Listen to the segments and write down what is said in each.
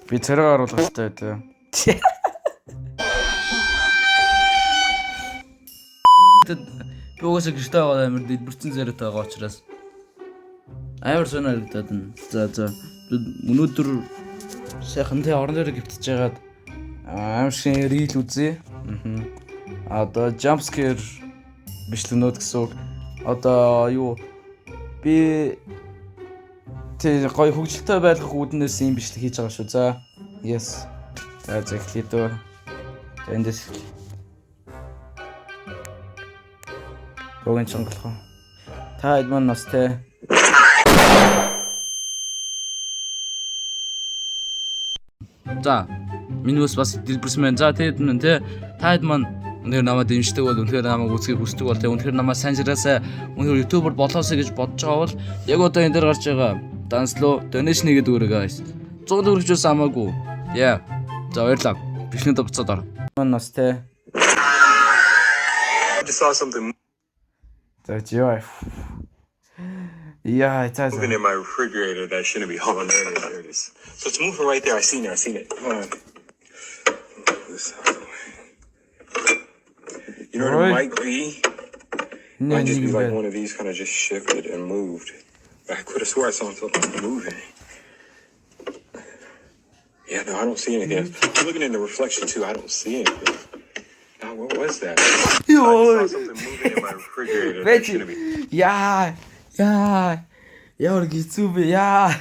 Би царай оруулах хэрэгтэй байдаг. Би угаасаа гэртээ байгаа амар дэлбэрсэн зэрэг байгаа учраас амар сонирхолтой байна. За өнөөдөр сайхан тэ орон дээр гівтэж жагаад амар шиг рил үзье. Одоо jump scare бичлэгнүүд гэсэн үг. Одоо юу би тэг гоё хөгжилтэй байлгах үүднээс юм бичлэг хийж байгаа шүү. За. Yes. За захлээ дөө. Эндээс Рогын чангалах. Та хэд маань нас те. За, миний бас дэлбэрсэн байна. За тэгээд мэн те. Та хэд маань өнөр намайг дэмждэг бол өнөр намайг үзхийг хүсдэг бол те өнөр намайг санжраасаа өнөр ютубер болоосоо гэж бодож байгаа бол яг одоо энэ дээр гарч байгаа данслуу donation хийгээд өгөөрэй guys. 100 төгрөгчөөс хамаагүй. Яа. За баярлалаа. Бичлэгт буцаад ор. Маань нас те. Just saw something Yeah, it's moving in my refrigerator that shouldn't be. Hold on, there it is. So it's moving right there. I seen it. Hold on. You know what it might be? Might just be like one of these kind of just shifted and moved. I could have swore I saw something moving. Yeah, no, I don't see anything. I'm looking in the reflection too. I don't see anything. Now, what was that? I just saw something moving in my refrigerator. That shouldn't be. Yeah. Яа гизүү бэ? Яа.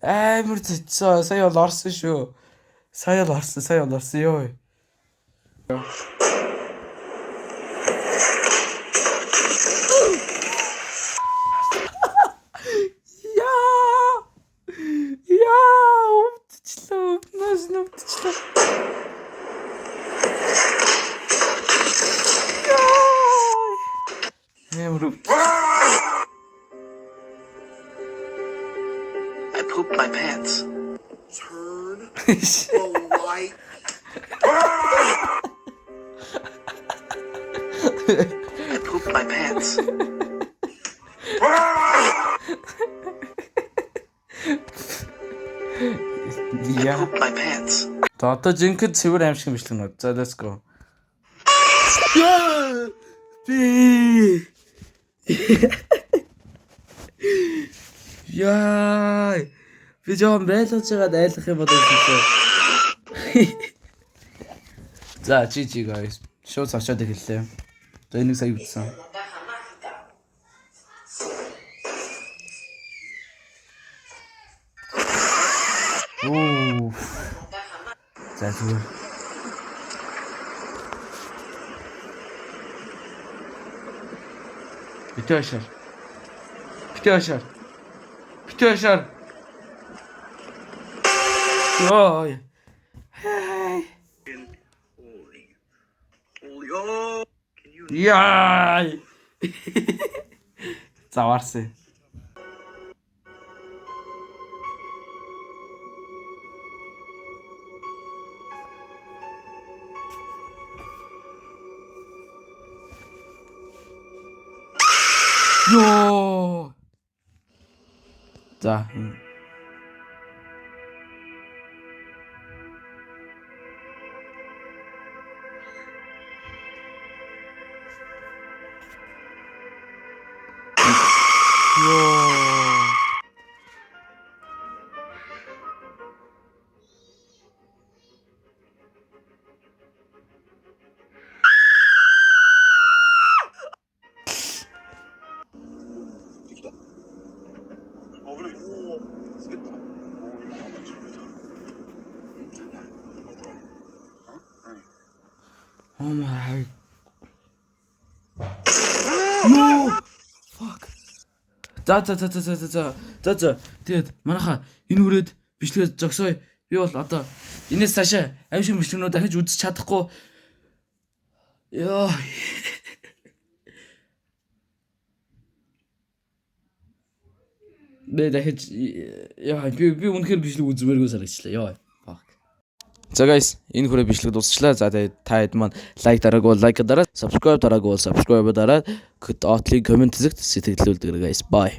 Амар цэцээ. Сая бол орсон шүү. Сая бол орсон ёо. Өвдчихлөө. I pooped my pants. Turn the light. I pooped my pants. Yeah. I pooped my pants. Одоо жинхэнэ цэвэр аимшиг бичлэг. За let's go. Яа. Би жоон байлгаж байгаад айлах юм бодсон. За GG guys. Шууд очоод эхэллээ. За энийг сая үзсэн. Оо. За зүгээр. Битээ ашаар. Ой. Oh, can you? Яа. Заварсан. Ёо. За. Oh my. No. Fuck. За. Тэгээд манайха энэ хүрээд бичлэгээ зогсоё. Би бол одоо энэс цаашаа аимшиг бичлэгнүүд дахиж үзэж чадахгүй. Ёо. Би дахиж би үнэхээр бичлэг үзмээргүй санагчлаа. Ёо. За guys, энэ хүрээ бичлэг дуусчлаа. За тэгээд та хэд маань лайк дараагүй бол лайк дараад, subscribe дараагүй бол subscribe дараад, отлыг комент хэсэгт сэтгэлдүүлдэг guys. Bye.